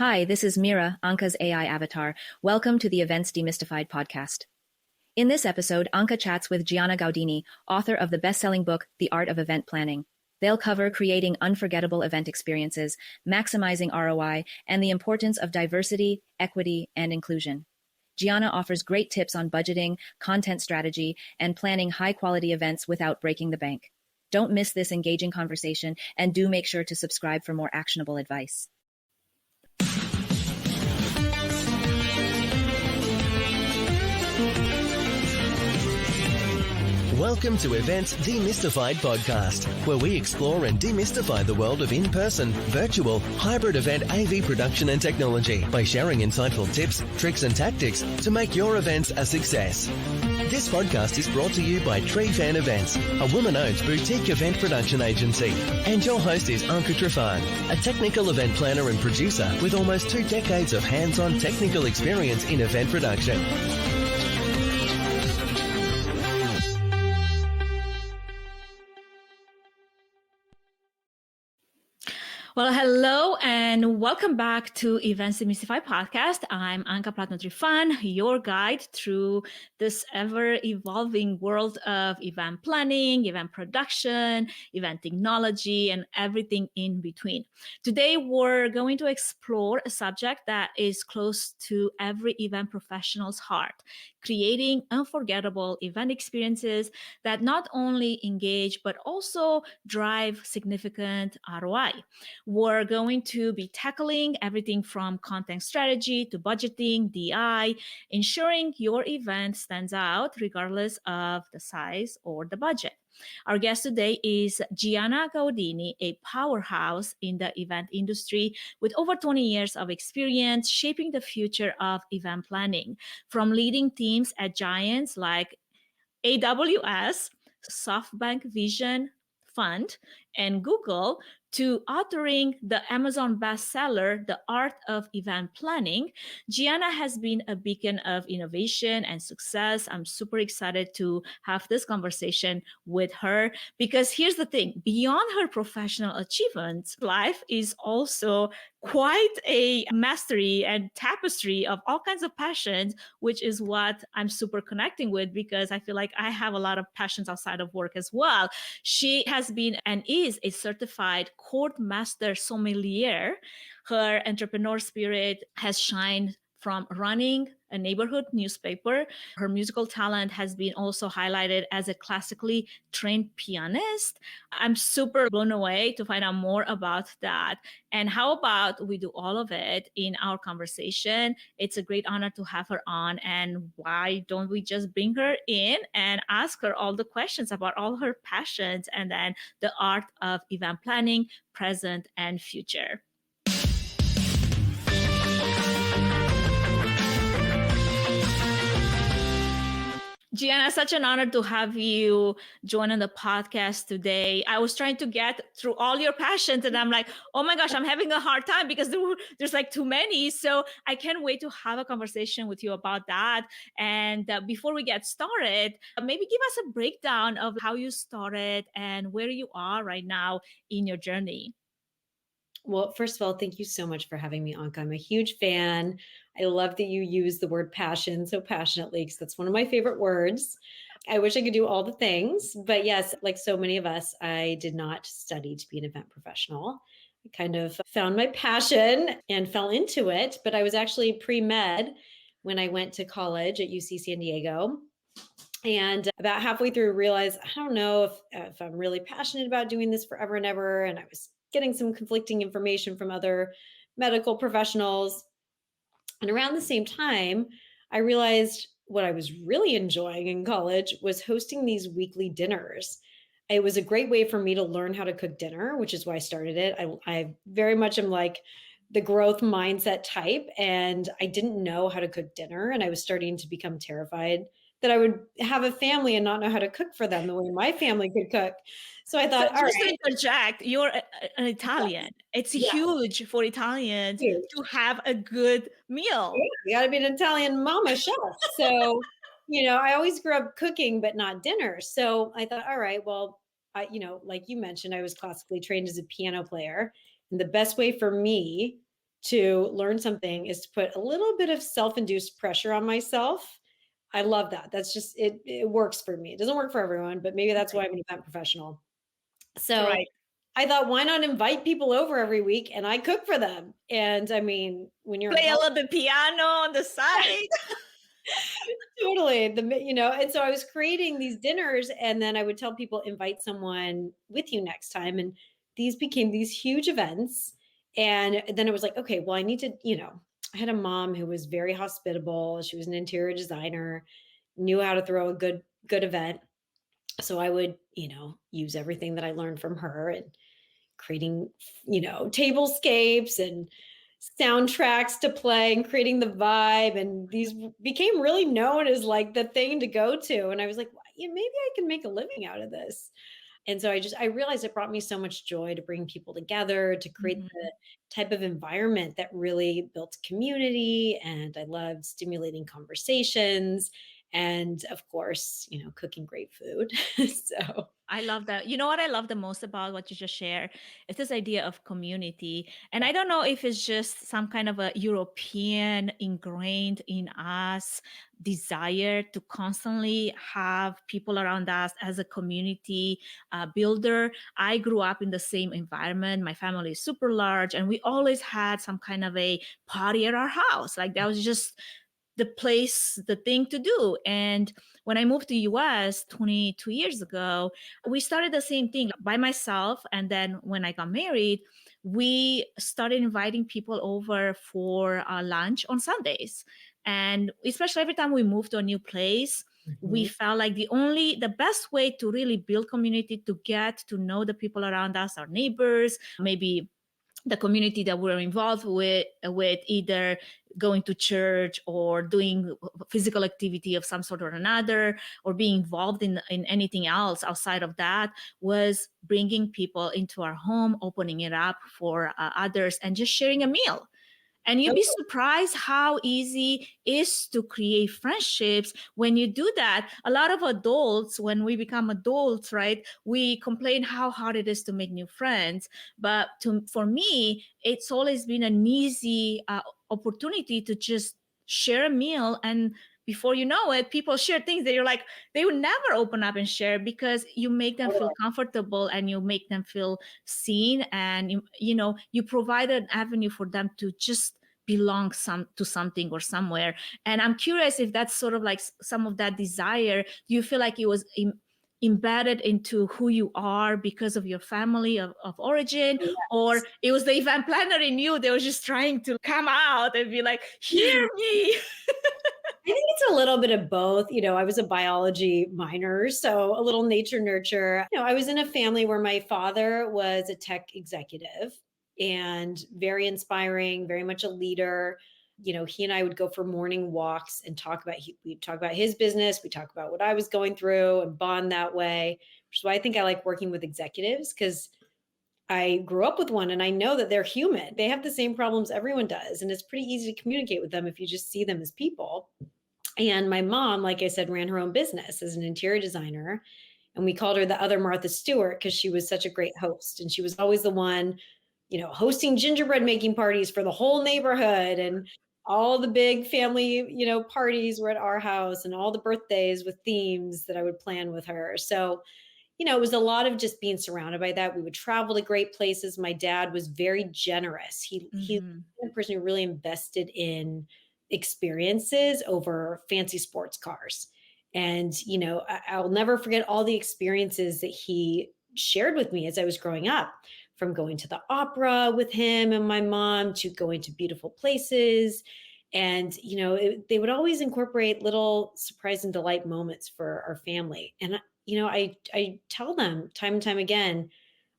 Hi, this is Mira, 𝐂𝐚𝐩𝐿 AI avatar. Welcome to the Events Demystified podcast. In this episode, 𝐂𝐚𝐻 chats with Gianna Gaudini, author of the best-selling book, The Art of Event Planning. They'll cover creating unforgettable event experiences, maximizing ROI, and the importance of diversity, equity, and inclusion. Gianna offers great tips on budgeting, content strategy, and planning high-quality events without breaking the bank. Don't miss this engaging conversation, and do make sure to subscribe for more actionable advice. Welcome to Events Demystified podcast, where we explore and demystify the world of in-person, virtual, hybrid event AV production and technology by sharing insightful tips, tricks and tactics to make your events a success. This podcast is brought to you by Tree Fan Events, a woman-owned boutique event production agency. And your host is 𝐂𝐚𝐻, a technical event planner and producer with almost 2 decades of hands-on technical experience in event production. Well, hello and welcome back to Events Demystified podcast. I'm 𝐂𝐚𝐻, your guide through this ever-evolving world of event planning, event production, event technology, and everything in between. Today, we're going to explore a subject that is close to every event professional's heart: creating unforgettable event experiences that not only engage, but also drive significant ROI. We're going to be tackling everything from content strategy to budgeting, DI, ensuring your event stands out regardless of the size or the budget. Our guest today is Gianna Gaudini, a powerhouse in the event industry with over 20 years of experience shaping the future of event planning, from leading teams at giants like AWS, SoftBank Vision Fund, and Google, to authoring the Amazon bestseller, The Art of Event Planning. Gianna has been a beacon of innovation and success. I'm super excited to have this conversation with her because here's the thing: beyond her professional achievements, life is also quite a mastery and tapestry of all kinds of passions, which is what I'm super connecting with because I feel like I have a lot of passions outside of work as well. She has been and is a certified court master sommelier. Her entrepreneur spirit has shined from running a neighborhood newspaper. Her musical talent has been also highlighted as a classically trained pianist. I'm super blown away to find out more about that. And how about we do all of it in our conversation? It's a great honor to have her on. And why don't we just bring her in and ask her all the questions about all her passions and then the art of event planning, present and future. Gianna, such an honor to have you join on the podcast today. I was trying to get through all your passions and I'm like, oh my gosh, I'm having a hard time because there's like too many. So I can't wait to have a conversation with you about that. And before we get started, maybe give us a breakdown of how you started and where you are right now in your journey. Well, first of all, thank you so much for having me, 𝐂𝐚𝐻. I'm a huge fan. I love that you use the word passion so passionately because that's one of my favorite words. I wish I could do all the things, but yes, like so many of us, I did not study to be an event professional. I kind of found my passion and fell into it, but I was actually pre-med when I went to college at UC San Diego. And about halfway through, realized, I don't know if I'm really passionate about doing this forever and ever. And I was getting some conflicting information from other medical professionals. And around the same time, I realized what I was really enjoying in college was hosting these weekly dinners. It was a great way for me to learn how to cook dinner, which is why I started it. I very much am like the growth mindset type, and I didn't know how to cook dinner. And I was starting to become terrified that I would have a family and not know how to cook for them the way my family could cook. So I thought, so just to interject, you're an Italian. It's huge for Italians to have a good meal. You got to be an Italian mama chef. So, I always grew up cooking, but not dinner. So I thought, all right, well, like you mentioned, I was classically trained as a piano player. And the best way for me to learn something is to put a little bit of self-induced pressure on myself. I love that. That's just it works for me. It doesn't work for everyone, but maybe that's why I'm an event professional. So Right. I thought, why not invite people over every week and I cook for them? And I mean, when you're in Play a college, little bit piano on the side. totally and so I was creating these dinners, and then I would tell people, invite someone with you next time. And these became these huge events. And then it was like, okay, well, I need to, I had a mom who was very hospitable. She was an interior designer, knew how to throw a good event. So I would, use everything that I learned from her and creating, tablescapes and soundtracks to play and creating the vibe. And these became really known as like the thing to go to. And I was like, yeah, maybe I can make a living out of this. And so I realized it brought me so much joy to bring people together, to create the Mhm. type of environment that really built community. And I loved stimulating conversations and, of course, cooking great food. So I love that. You know what I love the most about what you just shared is this idea of community. And I don't know if it's just some kind of a European ingrained in us desire to constantly have people around us as a community builder. I grew up in the same environment. My family is super large, and we always had some kind of a party at our house. Like that was just the place, the thing to do. And when I moved to US 22 years ago, we started the same thing by myself. And then when I got married, we started inviting people over for lunch on Sundays. And especially every time we moved to a new place, we mhm. felt like the best way to really build community, to get to know the people around us, our neighbors, maybe the community that we're involved with either going to church or doing physical activity of some sort or another, or being involved in anything else outside of that, was bringing people into our home, opening it up for others, and just sharing a meal. And you'd be surprised how easy it is to create friendships when you do that. A lot of adults, when we become adults, right, we complain how hard it is to make new friends. But for me, it's always been an easy opportunity to just share a meal. And before you know it, people share things that you're like, they would never open up and share, because you make them feel comfortable and you make them feel seen, and you provide an avenue for them to just belong to something or somewhere. And I'm curious if that's sort of like some of that desire. Do you feel like it was embedded into who you are because of your family of origin, or it was the event planner in you that was just trying to come out and be like, hear me? I think it's a little bit of both. I was a biology minor, so a little nature nurture. I was in a family where my father was a tech executive and very inspiring, very much a leader. He and I would go for morning walks and we'd talk about his business. We talk about what I was going through and bond that way, which is why I think I like working with executives, because I grew up with one and I know that they're human. They have the same problems everyone does. And it's pretty easy to communicate with them if you just see them as people. And my mom, like I said, ran her own business as an interior designer. And we called her the other Martha Stewart because she was such a great host. And she was always the one, hosting gingerbread making parties for the whole neighborhood. And all the big family, parties were at our house, and all the birthdays with themes that I would plan with her. So, it was a lot of just being surrounded by that. We would travel to great places. My dad was very generous. He's Mhm. the person who really invested in experiences over fancy sports cars. And, I'll never forget all the experiences that he shared with me as I was growing up, from going to the opera with him and my mom to going to beautiful places. And, they would always incorporate little surprise and delight moments for our family. And, I tell them time and time again,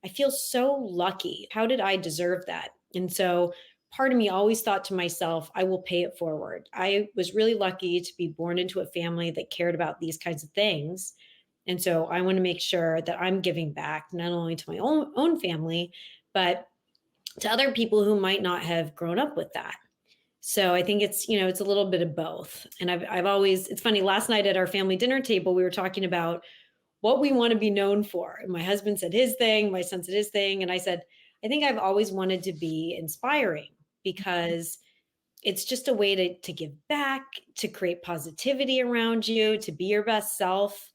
I feel so lucky. How did I deserve that? And so part of me always thought to myself, I will pay it forward. I was really lucky to be born into a family that cared about these kinds of things. And so I want to make sure that I'm giving back not only to my own family, but to other people who might not have grown up with that. So I think it's a little bit of both. And I've always, it's funny, last night at our family dinner table, we were talking about what we want to be known for. And my husband said his thing, my son said his thing. And I said, I think I've always wanted to be inspiring. because it's just a way to give back, to create positivity around you, to be your best self.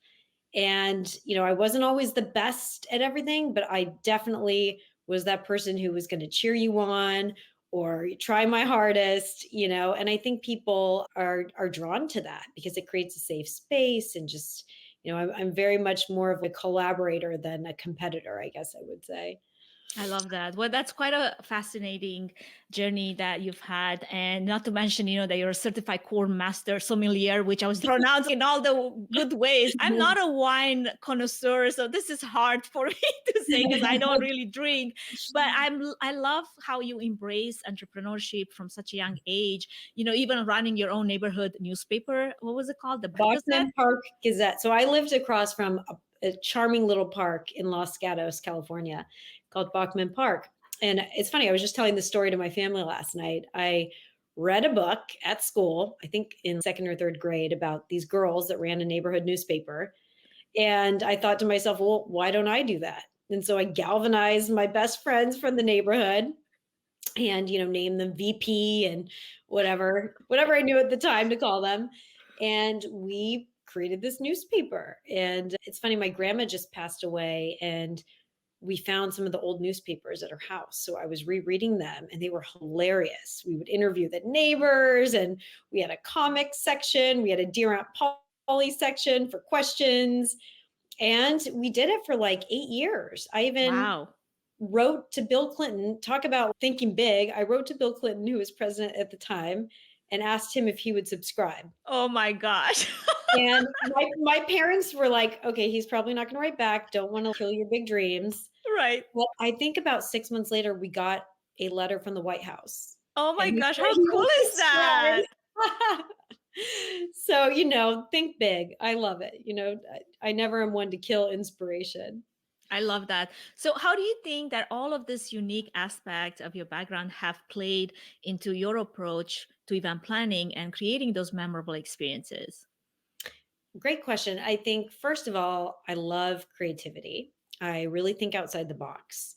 And, I wasn't always the best at everything, but I definitely was that person who was going to cheer you on or try my hardest, and I think people are drawn to that because it creates a safe space and just, I'm very much more of a collaborator than a competitor, I guess I would say. I love that. Well, that's quite a fascinating journey that you've had. And not to mention, that you're a certified core master sommelier, which I was pronouncing in all the good ways. I'm not a wine connoisseur, so this is hard for me to say because I don't really drink. But I love how you embrace entrepreneurship from such a young age, even running your own neighborhood newspaper. What was it called? The Bachman Park Gazette. So I lived across from a charming little park in Los Gatos, California, called Bachman Park. And it's funny, I was just telling the story to my family last night. I read a book at school, I think in second or third grade, about these girls that ran a neighborhood newspaper. And I thought to myself, well, why don't I do that? And so I galvanized my best friends from the neighborhood and, named them VP and whatever I knew at the time to call them. And we created this newspaper. And it's funny, my grandma just passed away and we found some of the old newspapers at her house. So I was rereading them and they were hilarious. We would interview the neighbors and we had a comics section. We had a Dear Aunt Polly section for questions. And we did it for like 8 years. I even wrote to Bill Clinton, talk about thinking big. I wrote to Bill Clinton, who was president at the time, and asked him if he would subscribe. Oh my gosh. And my parents were like, okay, he's probably not going to write back. Don't want to kill your big dreams. Right. Well, I think about 6 months later, we got a letter from the White House. Oh my gosh, how cool is that? So, think big. I love it. I never am one to kill inspiration. I love that. So how do you think that all of this unique aspects of your background have played into your approach to event planning and creating those memorable experiences? Great question. I think, first of all, I love creativity. I really think outside the box.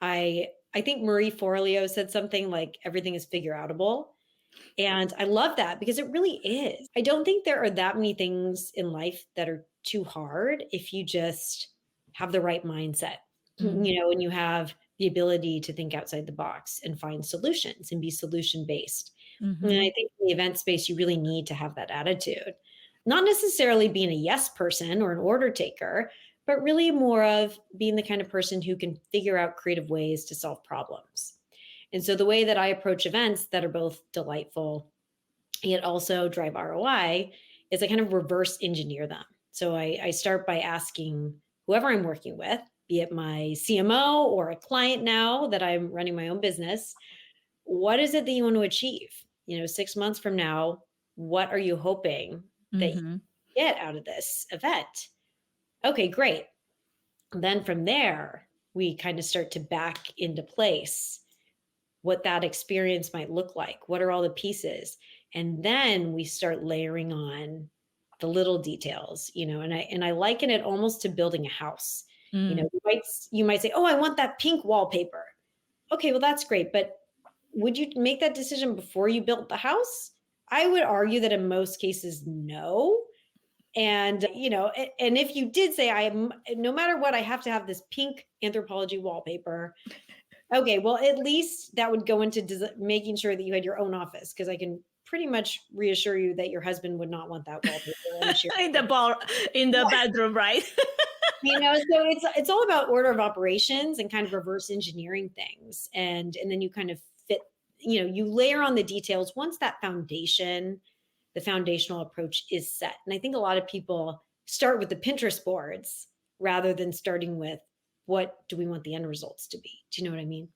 I think Marie Forleo said something like everything is figure outable. And I love that because it really is. I don't think there are that many things in life that are too hard if you just have the right mindset, and you have the ability to think outside the box and find solutions and be solution based. And I think in the event space, you really need to have that attitude, not necessarily being a yes person or an order taker, but really more of being the kind of person who can figure out creative ways to solve problems. And so the way that I approach events that are both delightful yet also drive ROI is I kind of reverse engineer them. So I start by asking whoever I'm working with, be it my CMO or a client now that I'm running my own business, what is it that you want to achieve? 6 months from now, what are you hoping that you get out of this event? Okay, great. Then from there, we kind of start to back into place what that experience might look like. What are all the pieces? And then we start layering on the little details, and I liken it almost to building a house. You might say, oh, I want that pink wallpaper. Okay, well, that's great. But would you make that decision before you built the house? I would argue that in most cases, no. And, and if you did say, no matter what, I have to have this pink Anthropologie wallpaper. Okay, well, at least that would go into making sure that you had your own office, because I can pretty much reassure you that your husband would not want that wallpaper in the bedroom, right? So it's all about order of operations and kind of reverse engineering things, and then you kind of fit. You layer on the details once that foundation, the foundational approach is set. And I think a lot of people start with the Pinterest boards rather than starting with what do we want the end results to be? Do you know what I mean?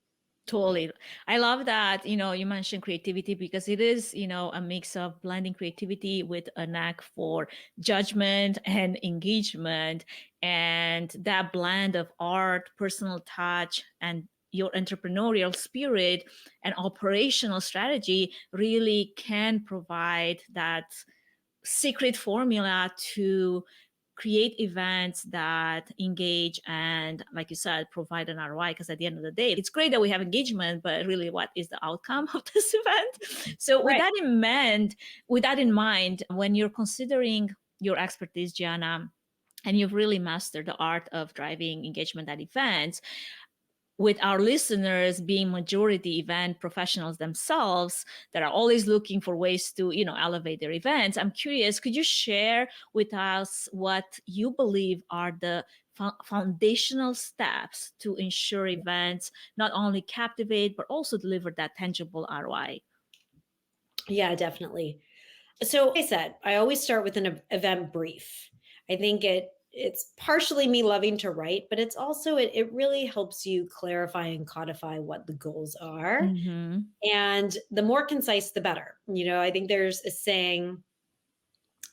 Totally. I love that, you mentioned creativity because it is, a mix of blending creativity with a knack for judgment and engagement. And that blend of art, personal touch, and your entrepreneurial spirit and operational strategy really can provide that secret formula to create events that engage and, like you said, provide an ROI. Because at the end of the day, it's great that we have engagement, but really, what is the outcome of this event? So with that in mind, when you're considering your expertise, Gianna, and you've really mastered the art of driving engagement at events, with our listeners being majority event professionals themselves that are always looking for ways to, elevate their events, I'm curious, could you share with us what you believe are the foundational steps to ensure events not only captivate, but also deliver that tangible ROI? Yeah, definitely. So like I said, I always start with an event brief. I think it's partially me loving to write, but it's also it really helps you clarify and codify what the goals are. Mm-hmm. And the more concise, the better. I think there's a saying,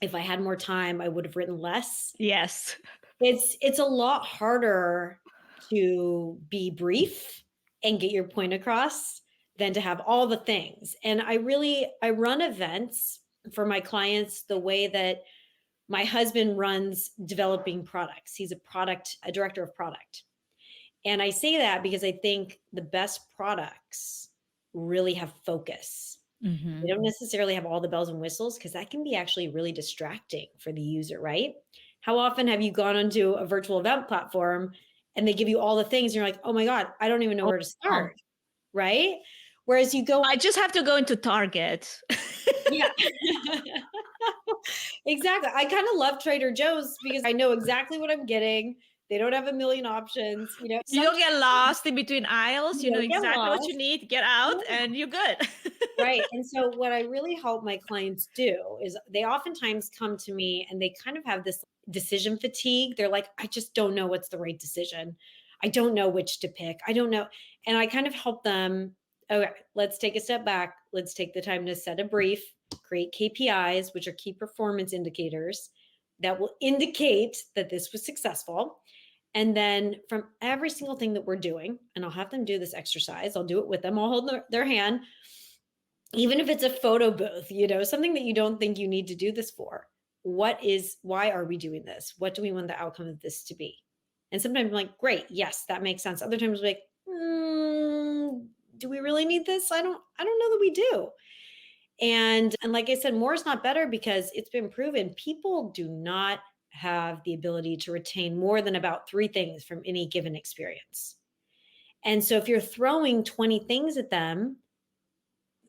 if I had more time, I would have written less. Yes. It's a lot harder to be brief and get your point across than to have all the things. And I run events for my clients the way that my husband runs developing products. He's a director of product. And I say that because I think the best products really have focus. Mm-hmm. They don't necessarily have all the bells and whistles, because that can be actually really distracting for the user, right? How often have you gone onto a virtual event platform and they give you all the things and you're like, oh my God, I don't even know where to start, right? Whereas you go, I just have to go into Target. Yeah. Exactly. I kind of love Trader Joe's because I know exactly what I'm getting. They don't have a million options. You don't get lost in between aisles. You know exactly what you need. Get out and you're good. Right. And so what I really help my clients do is they oftentimes come to me and they kind of have this decision fatigue. They're like, I just don't know what's the right decision. I don't know which to pick. I don't know. And I kind of help them. Okay, let's take a step back. Let's take the time to set a brief, create KPIs, which are key performance indicators that will indicate that this was successful. And then from every single thing that we're doing, and I'll have them do this exercise, I'll do it with them, I'll hold their hand, even if it's a photo booth, something that you don't think you need to do this for. Why are we doing this? What do we want the outcome of this to be? And sometimes I'm like, great, yes, that makes sense. Other times I'm like, do we really need this? I don't know that we do. And like I said, more is not better, because it's been proven people do not have the ability to retain more than about 3 things from any given experience. And so if you're throwing 20 things at them,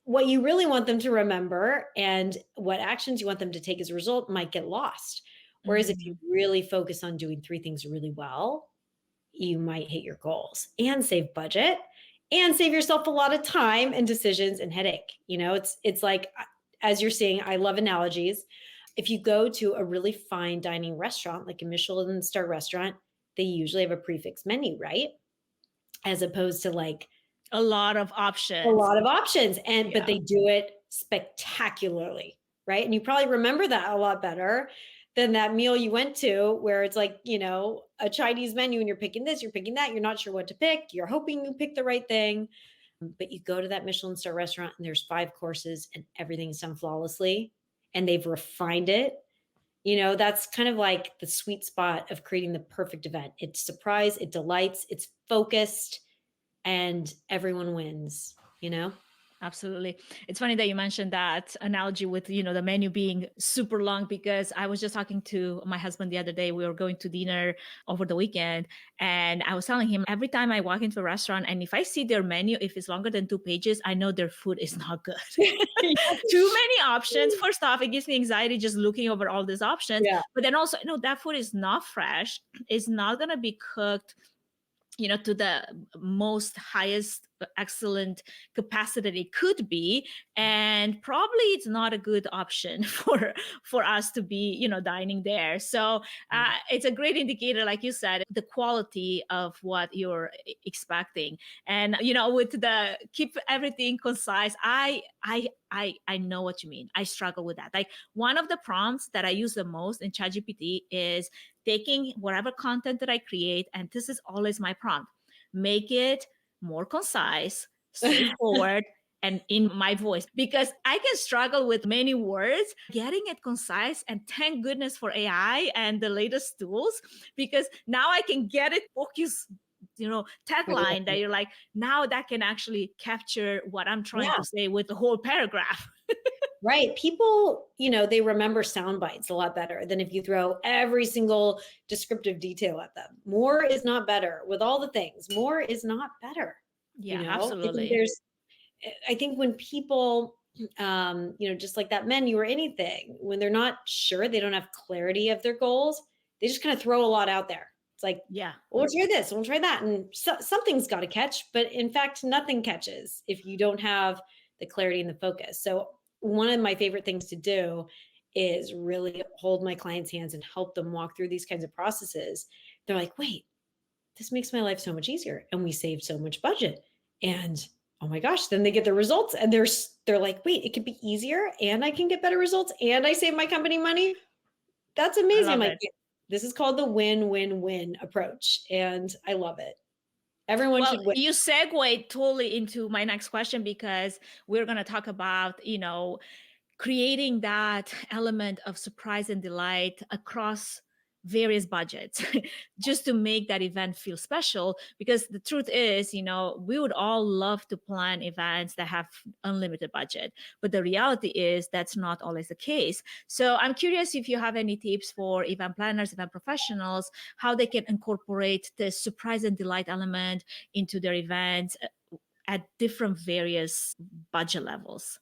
what you really want them to remember and what actions you want them to take as a result might get lost. Whereas if you really focus on doing 3 things really well, you might hit your goals and save budget and save yourself a lot of time and decisions and headache. It's like, as you're seeing, I love analogies. If you go to a really fine dining restaurant, like a Michelin star restaurant, they usually have a prix fixe menu, right? As opposed to like a lot of options. But they do it spectacularly, right? And you probably remember that a lot better than that meal you went to where it's like, a Chinese menu and you're picking this, you're picking that, you're not sure what to pick, you're hoping you pick the right thing. But you go to that Michelin star restaurant and there's 5 courses and everything's done flawlessly and they've refined it. That's kind of like the sweet spot of creating the perfect event. It's surprise, it delights, it's focused, and everyone wins, Absolutely. It's funny that you mentioned that analogy with, the menu being super long, because I was just talking to my husband the other day. We were going to dinner over the weekend, and I was telling him, every time I walk into a restaurant and if I see their menu, if it's longer than 2 pages, I know their food is not good. Too many options. First off, it gives me anxiety just looking over all these options. Yeah. But then also, that food is not fresh. It's not going to be cooked to the most highest excellent capacity that it could be, and probably it's not a good option for us to be dining there. So it's a great indicator, like you said, the quality of what you're expecting. And with the keep everything concise, I know what you mean. I struggle with that. Like, one of the prompts that I use the most in ChatGPT is taking whatever content that I create, and this is always my prompt: make it more concise, straightforward, and in my voice, because I can struggle with many words, getting it concise. And thank goodness for AI and the latest tools, because now I can get it focused, tagline that you're like, now that can actually capture what I'm trying to say with the whole paragraph. Right. People, they remember sound bites a lot better than if you throw every single descriptive detail at them. More is not better with all the things. More is not better. Yeah, absolutely. I think when people, just like that menu or anything, when they're not sure, they don't have clarity of their goals, they just kind of throw a lot out there. It's like, well, we'll try this, we'll try that. And something's got to catch, but in fact, nothing catches if you don't have the clarity and the focus. So one of my favorite things to do is really hold my clients' hands and help them walk through these kinds of processes. They're like, wait, this makes my life so much easier. And we saved so much budget. And oh my gosh, then they get the results and they're like, wait, it could be easier and I can get better results and I save my company money. That's amazing. I'm like, this is called the win-win-win approach. And I love it. Everyone should win. You segue totally into my next question, because we're going to talk about, creating that element of surprise and delight across various budgets just to make that event feel special. Because the truth is, we would all love to plan events that have unlimited budget, but the reality is that's not always the case. So I'm curious if you have any tips for event planners, event professionals, how they can incorporate the surprise and delight element into their events at different various budget levels.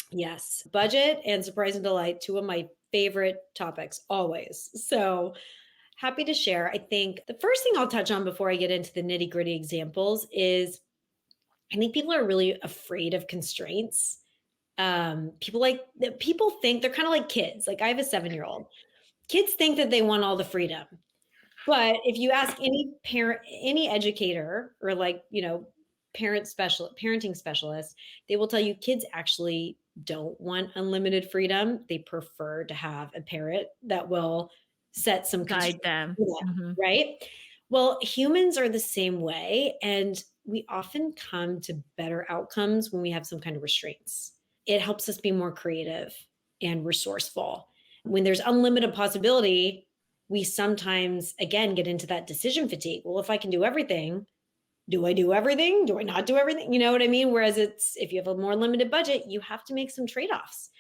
Yes, budget and surprise and delight, two of my favorite topics always. So happy to share. I think the first thing I'll touch on before I get into the nitty gritty examples is I think people are really afraid of constraints. People think they're kind of like kids. Like I have a 7-year-old. Kids think that they want all the freedom. But if you ask any parent, any educator or parenting specialist, they will tell you kids actually don't want unlimited freedom. They prefer to have a parent that will set some guide them. Right? Well, humans are the same way. And we often come to better outcomes when we have some kind of restraints. It helps us be more creative and resourceful. When there's unlimited possibility, we sometimes, again, get into that decision fatigue. Well, if I can do everything, do I do everything? Do I not do everything? You know what I mean? Whereas if you have a more limited budget, you have to make some trade-offs.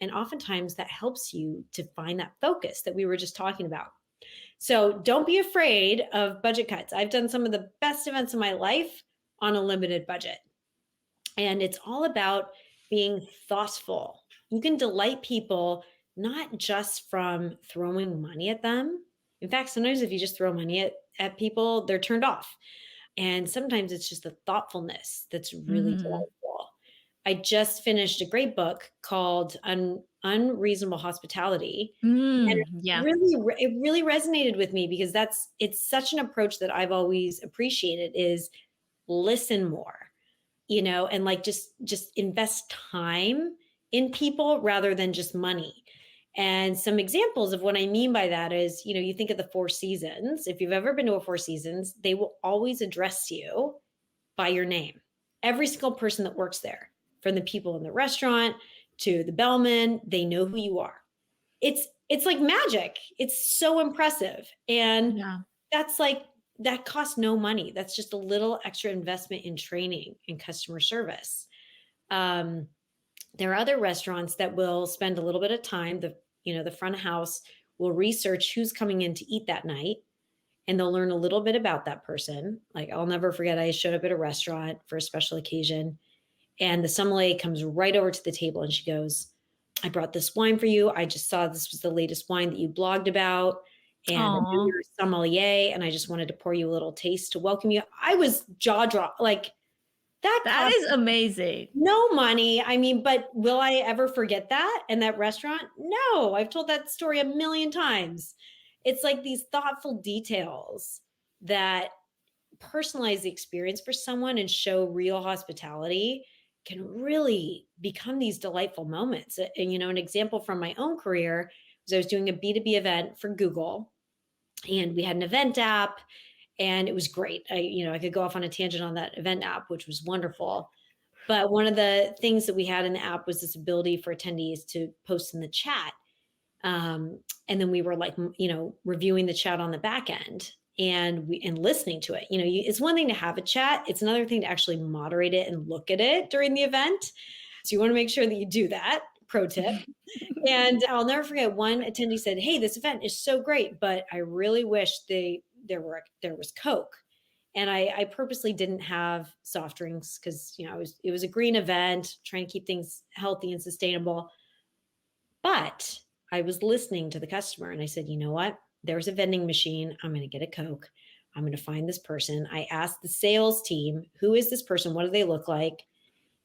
And oftentimes that helps you to find that focus that we were just talking about. So don't be afraid of budget cuts. I've done some of the best events in my life on a limited budget. And it's all about being thoughtful. You can delight people not just from throwing money at them. In fact, sometimes if you just throw money at people, they're turned off. And sometimes it's just the thoughtfulness that's really delightful. I just finished a great book called Unreasonable Hospitality. And it really resonated with me because it's such an approach that I've always appreciated is listen more, and like just invest time in people rather than just money. And some examples of what I mean by that is, you think of the Four Seasons. If you've ever been to a Four Seasons, they will always address you by your name. Every single person that works there, from the people in the restaurant to the bellman, they know who you are. It's like magic. It's so impressive. And that costs no money. That's just a little extra investment in training and customer service. There are other restaurants that will spend a little bit of time. The front of house will research who's coming in to eat that night, and they'll learn a little bit about that person. Like I'll never forget, I showed up at a restaurant for a special occasion, and the sommelier comes right over to the table and she goes, "I brought this wine for you. I just saw this was the latest wine that you blogged about. And I knew you're a sommelier, and I just wanted to pour you a little taste to welcome you." I was jaw dropped. Like, that is amazing. No money. I mean, but will I ever forget that in that restaurant? No, I've told that story a million times. It's like these thoughtful details that personalize the experience for someone and show real hospitality can really become these delightful moments. And, an example from my own career was I was doing a B2B event for Google, and we had an event app. And it was great. I could go off on a tangent on that event app, which was wonderful. But one of the things that we had in the app was this ability for attendees to post in the chat. And then we were like, reviewing the chat on the back end and listening to it. It's one thing to have a chat. It's another thing to actually moderate it and look at it during the event. So you want to make sure that you do that. Pro tip. And I'll never forget, one attendee said, "Hey, this event is so great, but I really wish there was Coke." And I purposely didn't have soft drinks because, it was a green event, trying to keep things healthy and sustainable. But I was listening to the customer and I said, "You know what? There's a vending machine. I'm going to get a Coke. I'm going to find this person." I asked the sales team, "Who is this person? What do they look like?"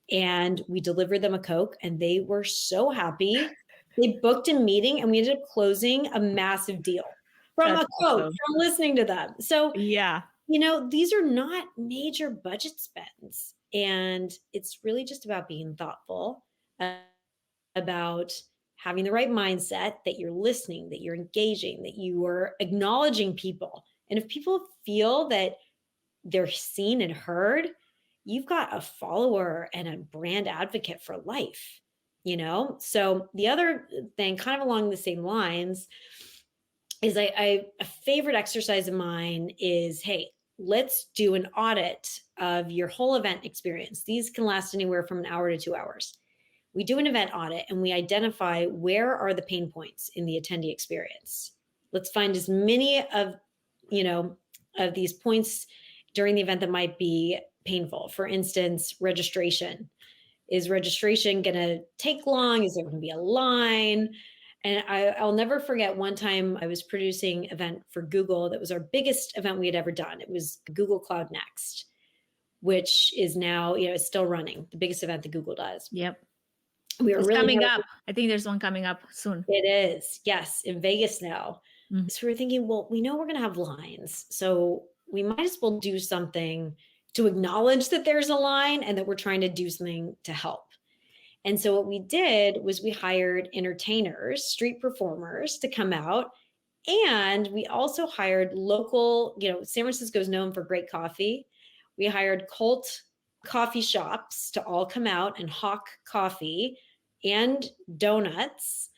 And we delivered them a Coke and they were so happy. They booked a meeting and we ended up closing a massive deal from That's a Coke, awesome. from listening to them. So, Yeah. these are not major budget spends. And it's really just about being thoughtful, about having the right mindset, that you're listening, that you're engaging, that you are acknowledging people. And if people feel that they're seen and heard, you've got a follower and a brand advocate for life, So the other thing, kind of along the same lines, is a favorite exercise of mine is, hey, let's do an audit of your whole event experience. These can last anywhere from an hour to 2 hours. We do an event audit and we identify where are the pain points in the attendee experience. Let's find as many of these points during the event that might be painful. For instance, registration. Is registration going to take long? Is there going to be a line? And I'll never forget one time I was producing an event for Google that was our biggest event we had ever done. It was Google Cloud Next, which is now, it's still running, the biggest event that Google does. Yep. It's coming up. I think there's one coming up soon. It is. Yes. In Vegas now. Mm-hmm. So we're thinking, well, we know we're going to have lines. So we might as well do something to acknowledge that there's a line and that we're trying to do something to help. And so what we did was we hired entertainers, street performers to come out. And we also hired local, San Francisco is known for great coffee. We hired cult coffee shops to all come out and hawk coffee and donuts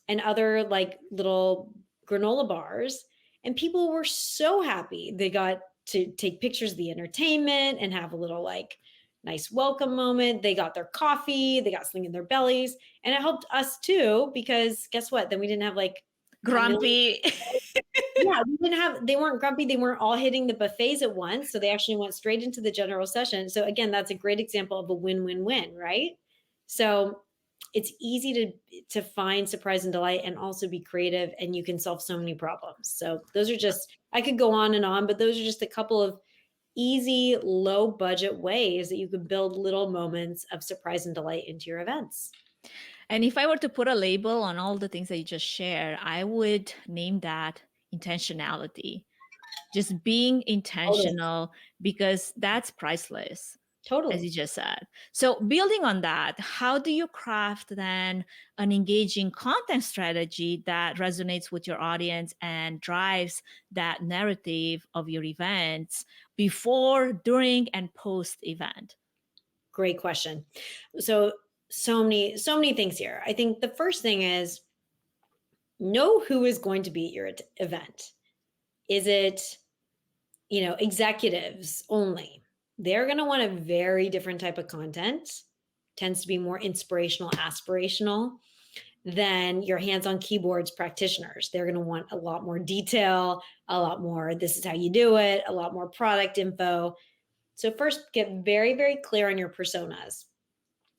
and other like little granola bars. And people were so happy. They got to take pictures of the entertainment and have a little like nice welcome moment. They got their coffee, they got something in their bellies. And it helped us too, because guess what? Then we didn't have like grumpy. Yeah, they weren't grumpy. They weren't all hitting the buffets at once. So they actually went straight into the general session. So again, that's a great example of a win-win-win, right? So it's easy to find surprise and delight and also be creative, and you can solve so many problems. So those are just, I could go on and on, but those are just a couple of easy, low budget ways that you could build little moments of surprise and delight into your events. And if I were to put a label on all the things that you just shared, I would name that intentionality. Just being intentional, because that's priceless. Totally. As you just said. So building on that, how do you craft then an engaging content strategy that resonates with your audience and drives that narrative of your events before, during, and post event? Great question. So many things here. I think the first thing is know who is going to be at your event. Is it, executives only? They're going to want a very different type of content, tends to be more inspirational, aspirational than your hands-on keyboards practitioners. They're going to want a lot more detail, a lot more, this is how you do it, a lot more product info. So first, get very, very clear on your personas.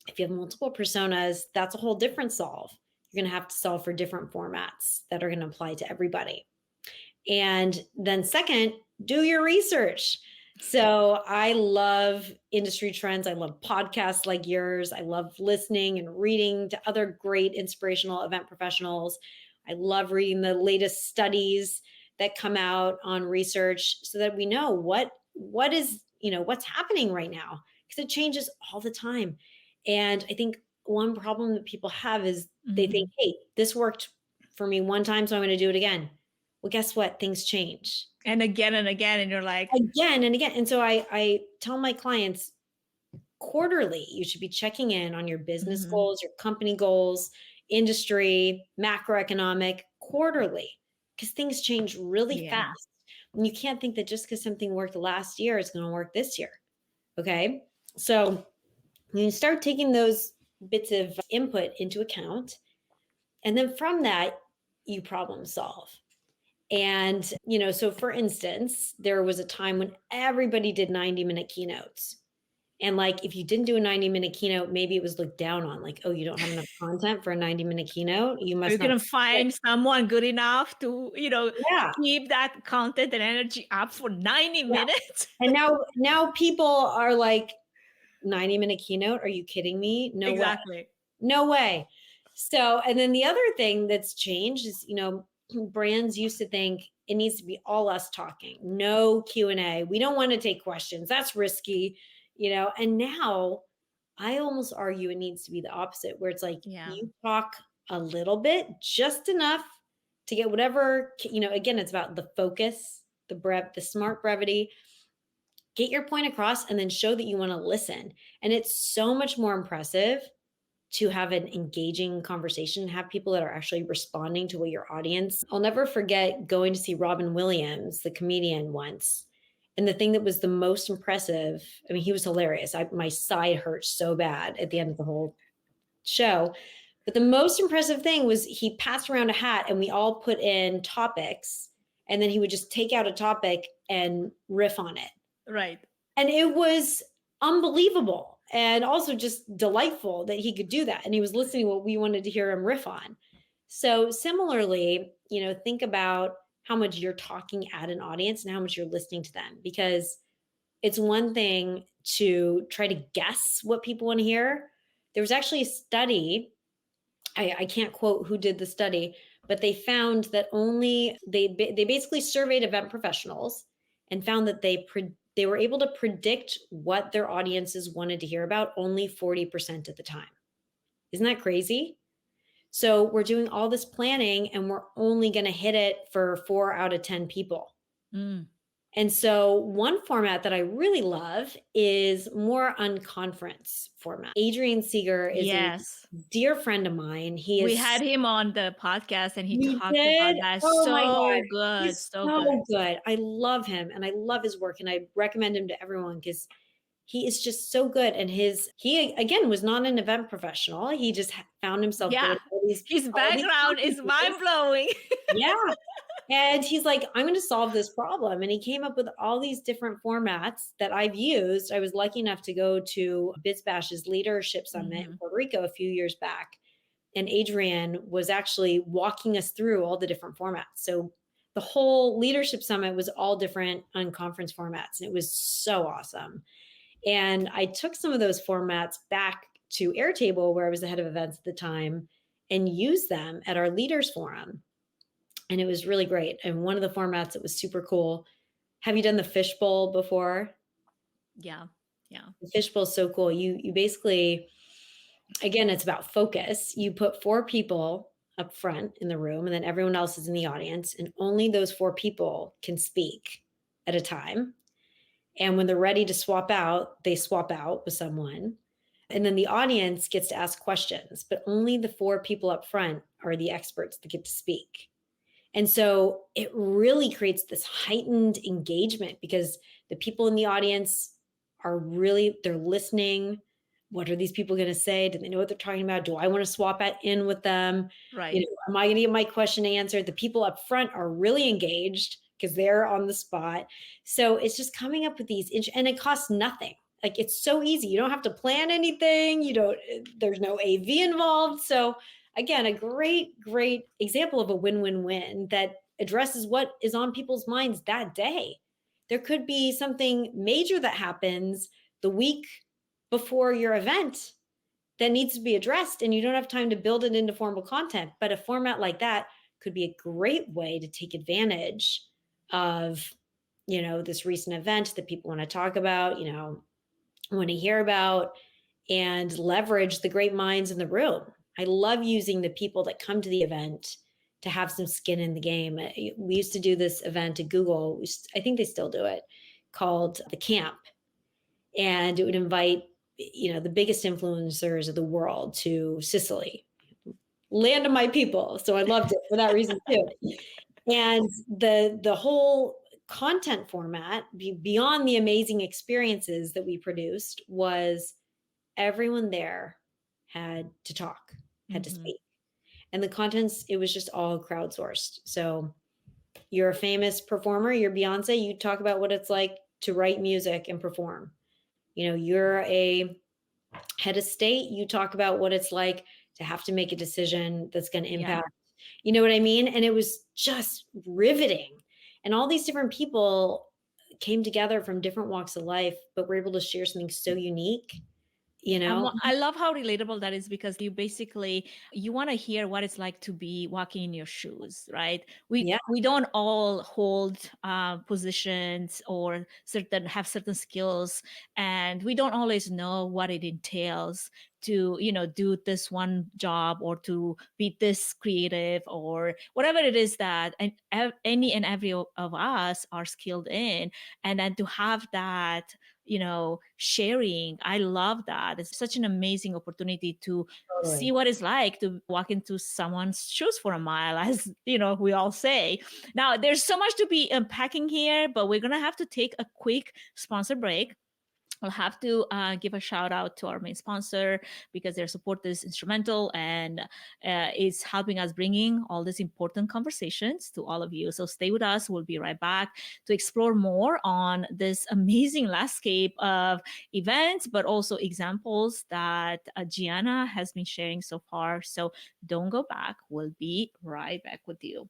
If you have multiple personas, that's a whole different solve. You're going to have to solve for different formats that are going to apply to everybody. And then second, do your research. So I love industry trends. I love podcasts like yours. I love listening and reading to other great inspirational event professionals. I love reading the latest studies that come out on research so that we know what is, what's happening right now, because it changes all the time. And I think one problem that people have is they think, hey, this worked for me one time, so I'm going to do it again. Well, guess what? Things change. And again and again. And you're like, again and again. And so I tell my clients, quarterly, you should be checking in on your business Mhm. goals, your company goals, industry, macroeconomic, quarterly, because things change really Yeah. fast. And you can't think that just because something worked last year, it's going to work this year. Okay. So you start taking those bits of input into account. And then from that, you problem solve. And, so for instance, there was a time when everybody did 90-minute keynotes. And like, if you didn't do a 90-minute keynote, maybe it was looked down on, like, oh, you don't have enough content for a 90-minute keynote. You Or you must not. couldn't find someone good enough to, Yeah. keep that content and energy up for 90 Yeah. minutes. And now people are like, 90-minute keynote? Are you kidding me? No way. Exactly. No way. So, and then the other thing that's changed is, brands used to think it needs to be all us talking, no Q&A. We don't want to take questions. That's risky, and now I almost argue it needs to be the opposite, where it's like Yeah. you talk a little bit, just enough to get whatever, again, it's about the focus, the smart brevity, get your point across, and then show that you want to listen. And it's so much more impressive to have an engaging conversation, have people that are actually responding to what your audience. I'll never forget going to see Robin Williams, the comedian, once. And the thing that was the most impressive, I mean, he was hilarious. My side hurt so bad at the end of the whole show. But the most impressive thing was he passed around a hat and we all put in topics. And then he would just take out a topic and riff on it. Right. And it was unbelievable and also just delightful that he could do that. And he was listening to what we wanted to hear him riff on. So similarly, think about how much you're talking at an audience and how much you're listening to them, because it's one thing to try to guess what people want to hear. There was actually a study, I can't quote who did the study, but they found that they basically surveyed event professionals and found that they were able to predict what their audiences wanted to hear about only 40% of the time. Isn't that crazy? So we're doing all this planning and we're only going to hit it for 4 out of 10 people. Mm. And so one format that I really love is more unconference format. Adrian Seeger is Yes. a dear friend of mine. We had him on the podcast and he You talked did? about that. Oh my So God. good. He's So so good. good. I love him and I love his work and I recommend him to everyone because he is just so good. And he again was not an event professional. He just found himself Yeah. going to all these His background is conferences. mind blowing. Yeah. And he's like, I'm going to solve this problem. And he came up with all these different formats that I've used. I was lucky enough to go to BizBash's Leadership Summit in Puerto Rico a few years back. And Adrian was actually walking us through all the different formats. So the whole Leadership Summit was all different unconference formats. And it was so awesome. And I took some of those formats back to Airtable, where I was the head of events at the time, and used them at our leaders forum. And it was really great. And one of the formats that was super cool. Have you done the fishbowl before? Yeah. Yeah. The fishbowl is so cool. You basically, again, it's about focus. You put 4 people up front in the room and then everyone else is in the audience, and only those 4 people can speak at a time. And when they're ready to swap out, they swap out with someone. And then the audience gets to ask questions, but only the 4 people up front are the experts that get to speak. And so it really creates this heightened engagement because the people in the audience they're listening. What are these people going to say? Do they know what they're talking about? Do I want to swap in with them? Right. Am I going to get my question answered? The people up front are really engaged because they're on the spot. So it's just coming up with these, and it costs nothing. Like, it's so easy. You don't have to plan anything. There's no AV involved. So again, a great example of a win-win-win that addresses what is on people's minds that day. There could be something major that happens the week before your event that needs to be addressed, and you don't have time to build it into formal content. But a format like that could be a great way to take advantage of, this recent event that people want to talk about, want to hear about, and leverage the great minds in the room. I love using the people that come to the event to have some skin in the game. We used to do this event at Google. I think they still do it, called The Camp. And it would invite the biggest influencers of the world to Sicily, land of my people. So I loved it for that reason too. And the whole content format, beyond the amazing experiences that we produced, was everyone there had to talk, had to speak. And the contents, it was just all crowdsourced. So you're a famous performer, you're Beyonce, you talk about what it's like to write music and perform. You're a head of state, you talk about what it's like to have to make a decision that's going to impact, you know what I mean? And it was just riveting. And all these different people came together from different walks of life, but were able to share something so unique. I love how relatable that is, because you want to hear what it's like to be walking in your shoes, right? We don't all hold positions or have certain skills, and we don't always know what it entails to do this one job, or to be this creative, or whatever it is that any and every of us are skilled in. And then to have that sharing, I love that. It's such an amazing opportunity to see what it's like to walk into someone's shoes for a mile, as we all say. Now, there's so much to be unpacking here, but we're gonna have to take a quick sponsor break. I'll have to give a shout out to our main sponsor, because their support is instrumental and is helping us bringing all these important conversations to all of you. So stay with us. We'll be right back to explore more on this amazing landscape of events, but also examples that Gianna has been sharing so far. So don't go back. We'll be right back with you.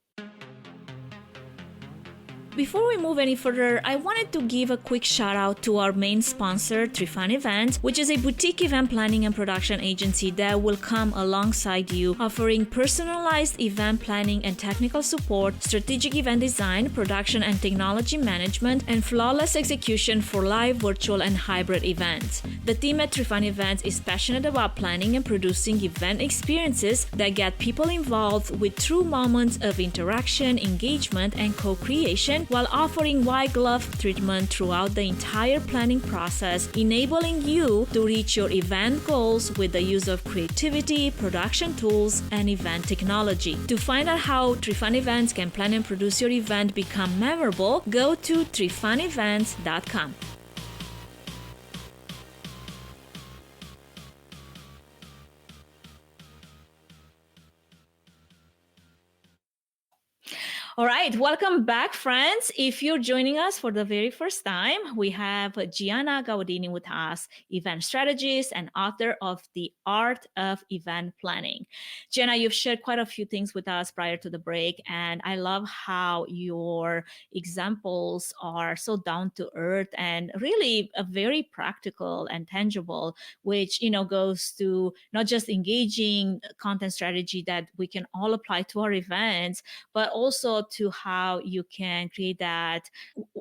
Before we move any further, I wanted to give a quick shout out to our main sponsor, Trifan Events, which is a boutique event planning and production agency that will come alongside you, offering personalized event planning and technical support, strategic event design, production and technology management, and flawless execution for live, virtual, and hybrid events. The team at Trifan Events is passionate about planning and producing event experiences that get people involved with true moments of interaction, engagement, and co-creation, while offering white glove treatment throughout the entire planning process, enabling you to reach your event goals with the use of creativity, production tools, and event technology. To find out how Trifan Events can plan and produce your event become memorable, go to trifanevents.com. All right, welcome back, friends. If you're joining us for the very first time, we have Gianna Gaudini with us, event strategist and author of The Art of Event Planning. Gianna, you've shared quite a few things with us prior to the break, and I love how your examples are so down to earth and really very practical and tangible, which goes to not just engaging content strategy that we can all apply to our events, but also to how you can create that,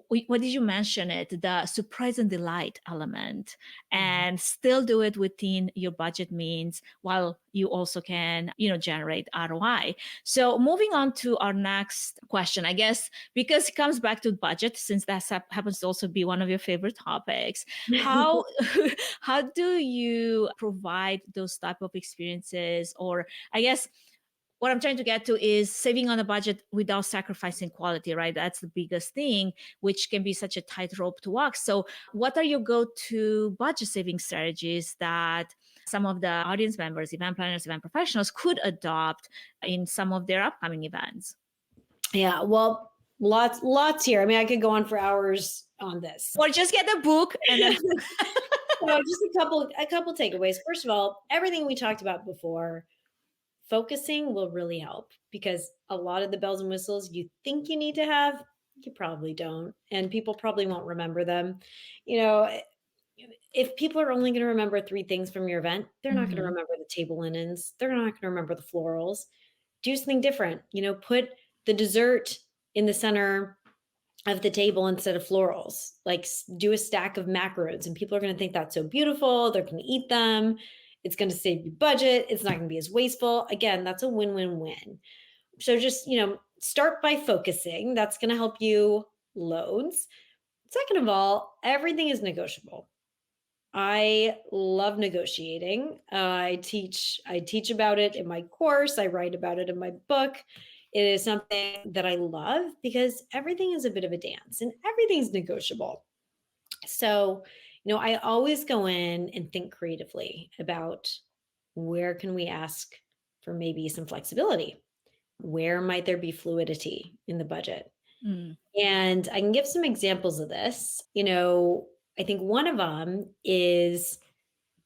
what did you mention it, the surprise and delight element, and still do it within your budget means, while you also can generate ROI. So moving on to our next question, I guess, because it comes back to budget, since that happens to also be one of your favorite topics. How do you provide those type of experiences? Or I guess what I'm trying to get to is saving on a budget without sacrificing quality, right? That's the biggest thing, which can be such a tightrope to walk. So what are your go-to budget saving strategies that some of the audience members, event planners, event professionals could adopt in some of their upcoming events? Yeah, well, lots here. I mean, I could go on for hours on this. Or just get the book and then So just a couple takeaways. First of all, everything we talked about before, focusing will really help, because a lot of the bells and whistles you think you need to have, you probably don't. And people probably won't remember them. If people are only going to remember 3 things from your event, they're not going to remember the table linens. They're not going to remember the florals. Do something different. Put the dessert in the center of the table instead of florals. Like, do a stack of macarons, and people are going to think that's so beautiful. They're going to eat them. It's going to save you budget. It's not going to be as wasteful. Again, that's a win-win-win. So just, start by focusing. That's going to help you loads. Second of all, everything is negotiable. I love negotiating. I teach about it in my course. I write about it in my book. It is something that I love because everything is a bit of a dance and everything's negotiable. So, I always go in and think creatively about where can we ask for maybe some flexibility? Where might there be fluidity in the budget? Mm. And I can give some examples of this. I think one of them is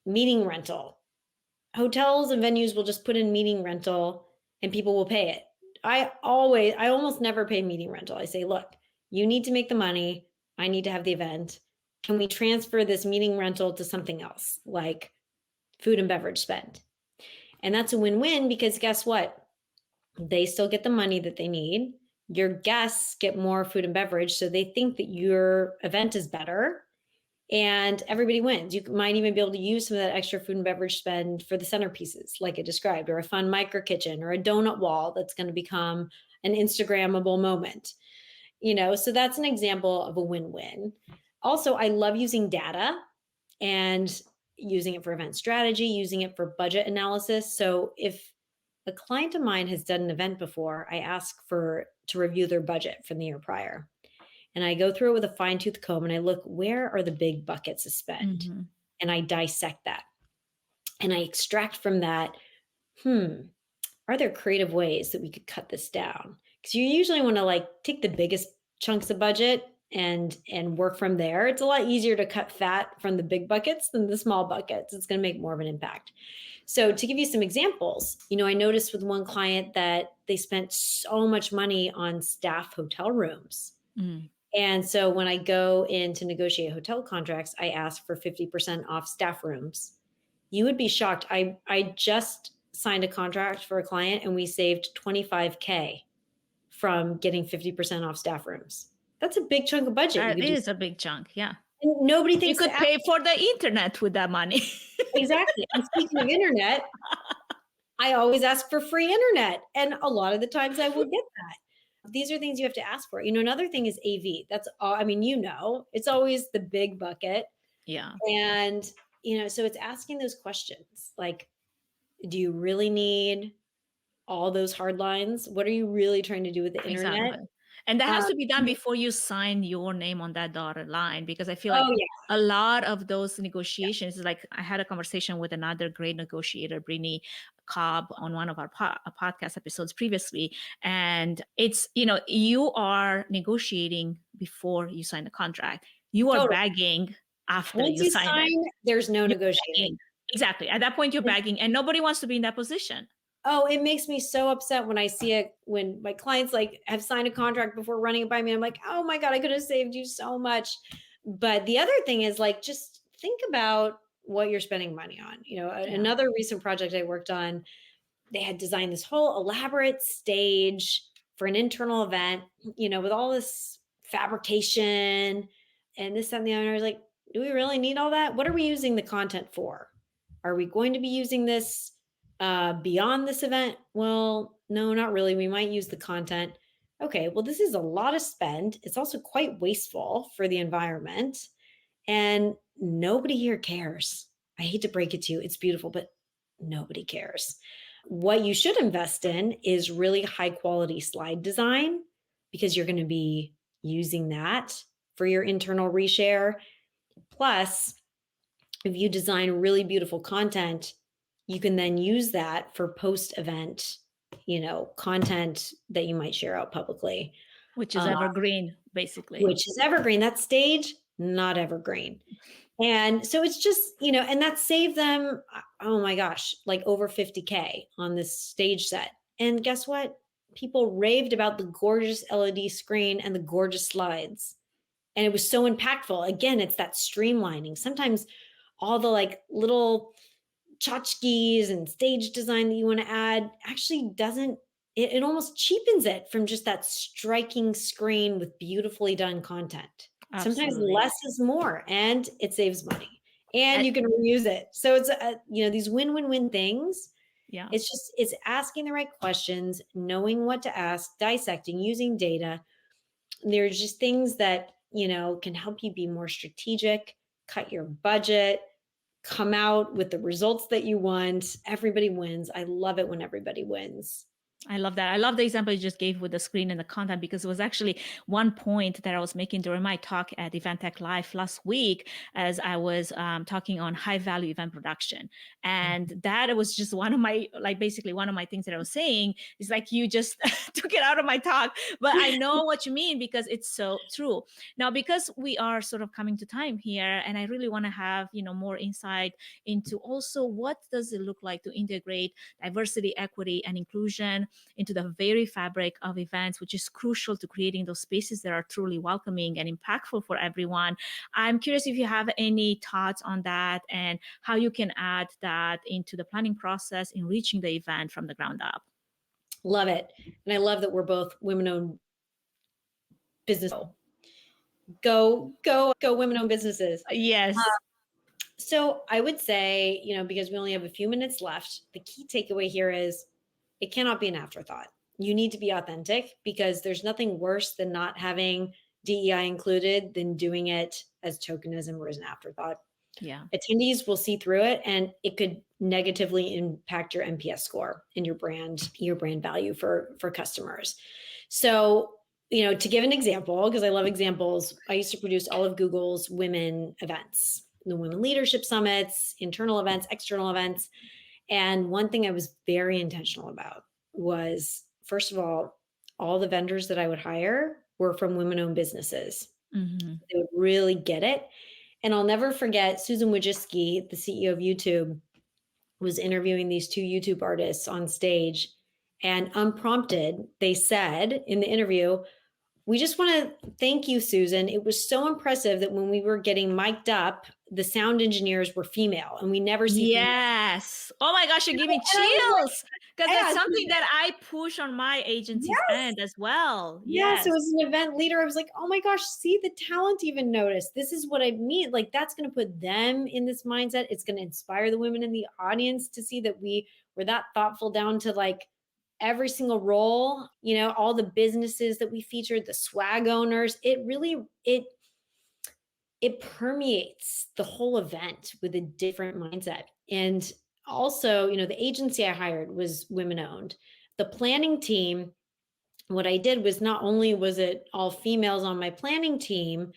meeting rental. Hotels and venues will just put in meeting rental and people will pay it. I almost never pay meeting rental. I say, look, you need to make the money. I need to have the event. Can we transfer this meeting rental to something else, like food and beverage spend? And that's a win-win because guess what? They still get the money that they need. Your guests get more food and beverage. So they think that your event is better and everybody wins. You might even be able to use some of that extra food and beverage spend for the centerpieces, like I described, or a fun micro kitchen or a donut wall that's going to become an Instagrammable moment. So that's an example of a win-win. Also, I love using data and using it for event strategy, using it for budget analysis. So if a client of mine has done an event before, I ask to review their budget from the year prior. And I go through it with a fine-tooth comb and I look, where are the big buckets of spend? Mm-hmm. And I dissect that. And I extract from that, are there creative ways that we could cut this down? Because you usually want to take the biggest chunks of budget and work from there. It's a lot easier to cut fat from the big buckets than the small buckets. It's going to make more of an impact. So to give you some examples, I noticed with one client that they spent so much money on staff hotel rooms. Mm. And so when I go in to negotiate hotel contracts, I ask for 50% off staff rooms. You would be shocked. I just signed a contract for a client and we saved $25,000 from getting 50% off staff rooms. That's a big chunk of budget. That is a big chunk. Yeah. And nobody You thinks could pay for the internet with that money. Exactly. And speaking of internet, I always ask for free internet. And a lot of the times I will get that. These are things you have to ask for. Another thing is AV. That's all. It's always the big bucket. Yeah. And, so it's asking those questions like, do you really need all those hard lines? What are you really trying to do with the internet? Exactly. And that has to be done before you sign your name on that dotted line, because I feel like a lot of those negotiations, like I had a conversation with another great negotiator, Brittany Cobb, on one of our podcast episodes previously. And it's, you are negotiating before you sign the contract. You are bagging after Once you sign it. There's no negotiating. Exactly. At that point, you're bagging, and nobody wants to be in that position. Oh, it makes me so upset when I see it, when my clients have signed a contract before running it by me. I'm like, oh my God, I could have saved you so much. But the other thing is just think about what you're spending money on. Another recent project I worked on, they had designed this whole elaborate stage for an internal event, with all this fabrication and this, that, and the other. I was like, do we really need all that? What are we using the content for? Are we going to be using this beyond this event? Well, no, not really. We might use the content. Okay, well, this is a lot of spend. It's also quite wasteful for the environment. And nobody here cares. I hate to break it to you. It's beautiful, but nobody cares. What you should invest in is really high quality slide design, because you're going to be using that for your internal reshare. Plus, if you design really beautiful content, you can then use that for post-event, content that you might share out publicly. Which is evergreen, basically. Which is evergreen. That stage, not evergreen. And so it's just, and that saved them, oh my gosh, over $50,000 on this stage set. And guess what? People raved about the gorgeous LED screen and the gorgeous slides. And it was so impactful. Again, it's that streamlining. Sometimes all the little tchotchkes and stage design that you want to add actually doesn't, it almost cheapens it from just that striking screen with beautifully done content. Absolutely. Sometimes less is more, and it saves money, and you can reuse it. So it's these win-win-win things. Yeah. It's asking the right questions, knowing what to ask, dissecting, using data. There's just things that, can help you be more strategic, cut your budget, come out with the results that you want. Everybody wins. I love it when everybody wins. I love that. I love the example you just gave with the screen and the content, because it was actually one point that I was making during my talk at Event Tech Live last week, as I was talking on high value event production. And that was just one of my, like basically one of my things that I was saying is like, you just took it out of my talk, but I know what you mean, because it's so true. Now, because we are sort of coming to time here, and I really want to have, more insight into also what does it look like to integrate diversity, equity, and inclusion into the very fabric of events, which is crucial to creating those spaces that are truly welcoming and impactful for everyone. I'm curious if you have any thoughts on that and how you can add that into the planning process in reaching the event from the ground up. Love it. And I love that we're both women-owned business. Go women-owned businesses. Yes. So I would say, because we only have a few minutes left, the key takeaway here is it cannot be an afterthought. You need to be authentic, because there's nothing worse than not having DEI included than doing it as tokenism or as an afterthought. Yeah. Attendees will see through it, and it could negatively impact your NPS score and your brand value for customers. So, to give an example, because I love examples, I used to produce all of Google's women events, the women leadership summits, internal events, external events. And one thing I was very intentional about was, first of all the vendors that I would hire were from women-owned businesses. Mm-hmm. They would really get it. And I'll never forget, Susan Wojcicki, the CEO of YouTube, was interviewing these two YouTube artists on stage. And unprompted, they said in the interview, "We just want to thank you, Susan. It was so impressive that when we were getting mic'd up, the sound engineers were female, and we never see." Yes. Oh my gosh, you give me chills, because that's something that I push on my agency's end as well. Yes, it was an event leader. I was like, oh my gosh, see, the talent even noticed. This is what I mean. Like, that's going to put them in this mindset. It's going to inspire the women in the audience to see that we were that thoughtful down to like every single role, all the businesses that we featured, the swag owners. It really, it permeates the whole event with a different mindset. And also, the agency I hired was women owned. The planning team, what I did was not only was it all females on my planning team,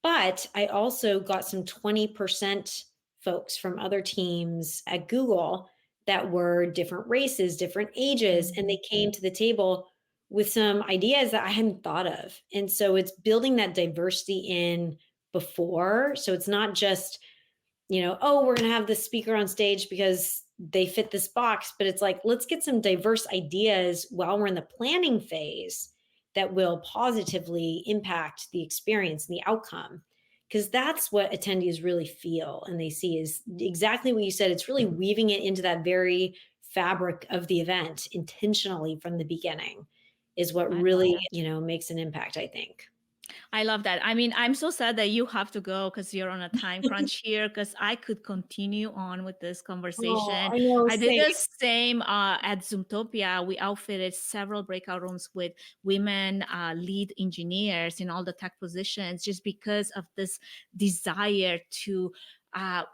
but I also got some 20% folks from other teams at Google that were different races, different ages, and they came to the table with some ideas that I hadn't thought of. And so it's building that diversity in before. So it's not just, oh, we're going to have this speaker on stage because they fit this box, but it's like, let's get some diverse ideas while we're in the planning phase that will positively impact the experience and the outcome. Because that's what attendees really feel and they see is exactly what you said. It's really weaving it into that very fabric of the event intentionally from the beginning is what really, makes an impact, I think. I love that. I mean, I'm so sad that you have to go because you're on a time crunch here, because I could continue on with this conversation. Oh, I know, I did the same at Zoomtopia. We outfitted several breakout rooms with women lead engineers in all the tech positions, just because of this desire to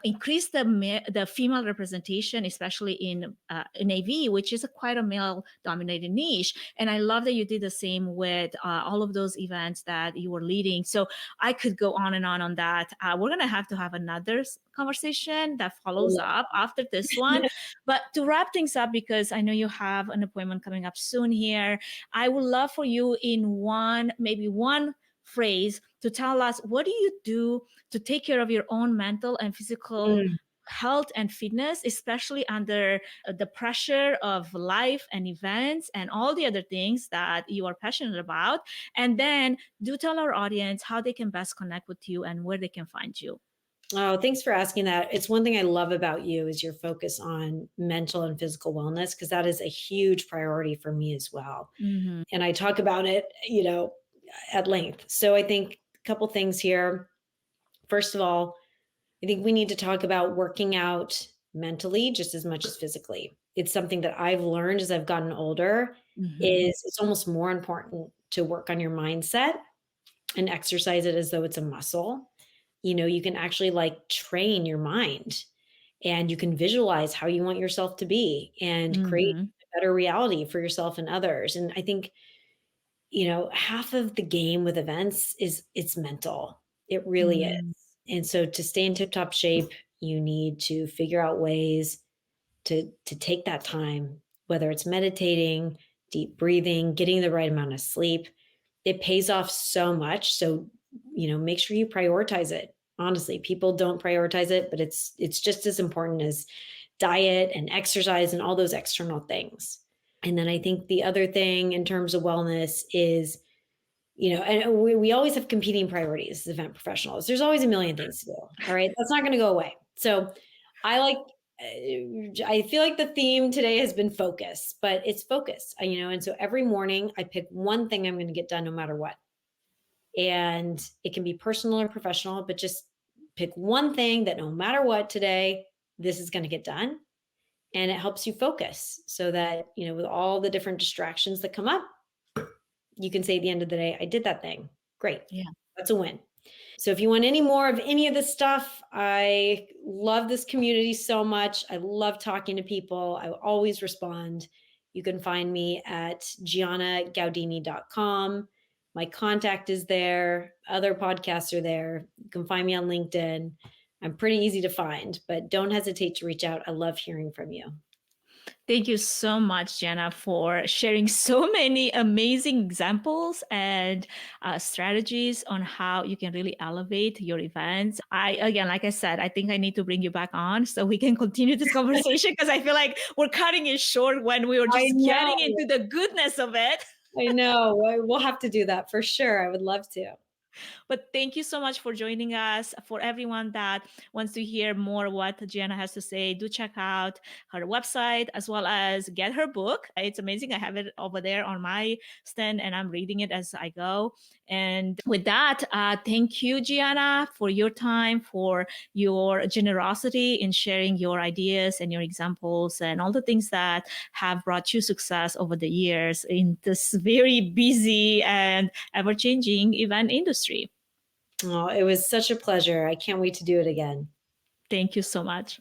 increase the female representation, especially in AV, which is quite a male-dominated niche. And I love that you did the same with all of those events that you were leading. So I could go on and on that. We're going to have another conversation that follows up after this one. But to wrap things up, because I know you have an appointment coming up soon here, I would love for you in maybe one phrase to tell us, what do you do to take care of your own mental and physical health and fitness, especially under the pressure of life and events and all the other things that you are passionate about? And then do tell our audience how they can best connect with you and where they can find you. Oh, thanks for asking that. It's one thing I love about you is your focus on mental and physical wellness, because that is a huge priority for me as well. Mm-hmm. And I talk about it, at length. So I think a couple things here. First of all, I think we need to talk about working out mentally just as much as physically. It's something that I've learned as I've gotten older, is it's almost more important to work on your mindset and exercise it as though it's a muscle. You can actually train your mind. and you can visualize how you want yourself to be and create a better reality for yourself and others. And I think, half of the game with events is it's mental. It really is. And so to stay in tip-top shape, you need to figure out ways to take that time, whether it's meditating, deep breathing, getting the right amount of sleep. It pays off so much. So, make sure you prioritize it. Honestly, people don't prioritize it, but it's just as important as diet and exercise and all those external things. And then I think the other thing in terms of wellness is, and we always have competing priorities as event professionals. There's always a million things to do. All right. That's not going to go away. So I feel like the theme today has been focus, but it's focus, and so every morning I pick one thing I'm going to get done no matter what. And it can be personal or professional, but just pick one thing that no matter what today, this is going to get done. And it helps you focus so that, with all the different distractions that come up, you can say at the end of the day, I did that thing. Great. Yeah. That's a win. So if you want any more of any of this stuff, I love this community so much. I love talking to people. I always respond. You can find me at GiannaGaudini.com. My contact is there. Other podcasts are there. You can find me on LinkedIn. I'm pretty easy to find, but don't hesitate to reach out. I love hearing from you. Thank you so much, Gianna, for sharing so many amazing examples and strategies on how you can really elevate your events. Again, like I said, I think I need to bring you back on so we can continue this conversation because I feel like we're cutting it short when we were just getting into the goodness of it. I know. We'll have to do that for sure. I would love to. But thank you so much for joining us. For everyone that wants to hear more what Gianna has to say, do check out her website as well as get her book. It's amazing. I have it over there on my stand and I'm reading it as I go. And with that, thank you, Gianna, for your time, for your generosity in sharing your ideas and your examples and all the things that have brought you success over the years in this very busy and ever-changing event industry. Oh, it was such a pleasure. I can't wait to do it again. Thank you so much.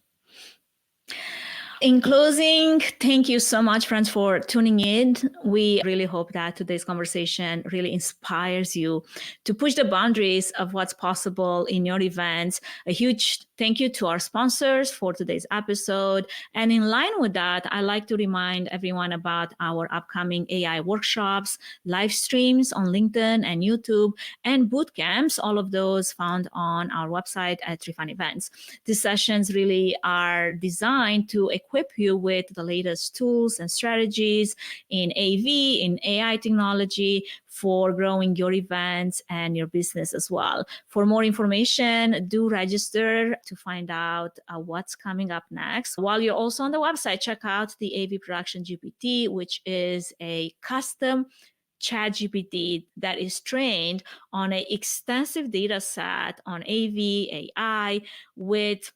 In closing, thank you so much, friends, for tuning in. We really hope that today's conversation really inspires you to push the boundaries of what's possible in your events. A huge thank you to our sponsors for today's episode. And in line with that, I'd like to remind everyone about our upcoming AI workshops, live streams on LinkedIn and YouTube, and boot camps, all of those found on our website at Trifan Events. These sessions really are designed to equip you with the latest tools and strategies in AV, in AI technology, for growing your events and your business as well. For more information, do register to find out what's coming up next. While you're also on the website, check out the AV Production GPT, which is a custom ChatGPT that is trained on an extensive data set on AV, AI, with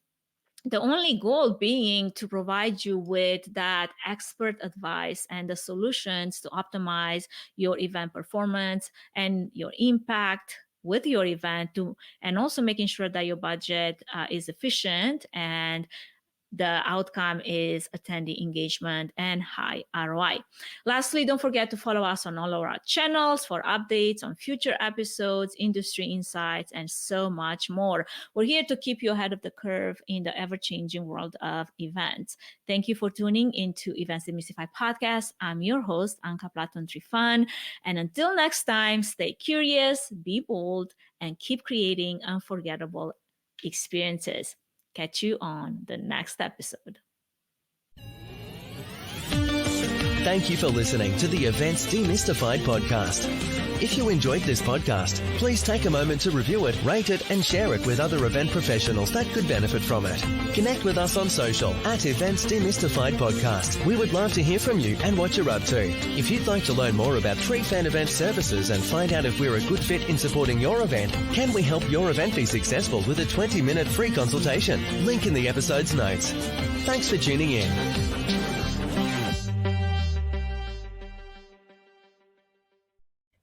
the only goal being to provide you with that expert advice and the solutions to optimize your event performance and your impact with your event, and also making sure that your budget is efficient and the outcome is attendee engagement and high ROI. Lastly, don't forget to follow us on all of our channels for updates on future episodes, industry insights, and so much more. We're here to keep you ahead of the curve in the ever-changing world of events. Thank you for tuning into Events Demystified podcast. I'm your host, Anka Platon-Trifan. And until next time, stay curious, be bold, and keep creating unforgettable experiences. Catch you on the next episode. Thank you for listening to the Events Demystified podcast. If you enjoyed this podcast, please take a moment to review it, rate it, and share it with other event professionals that could benefit from it. Connect with us on social at Events Demystified Podcast. We would love to hear from you and what you're up to. If you'd like to learn more about Trifan Event services and find out if we're a good fit in supporting your event, can we help your event be successful with a 20-minute free consultation? Link in the episode's notes. Thanks for tuning in.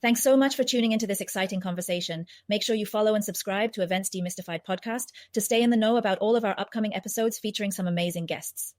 Thanks so much for tuning into this exciting conversation. Make sure you follow and subscribe to Events Demystified podcast to stay in the know about all of our upcoming episodes featuring some amazing guests.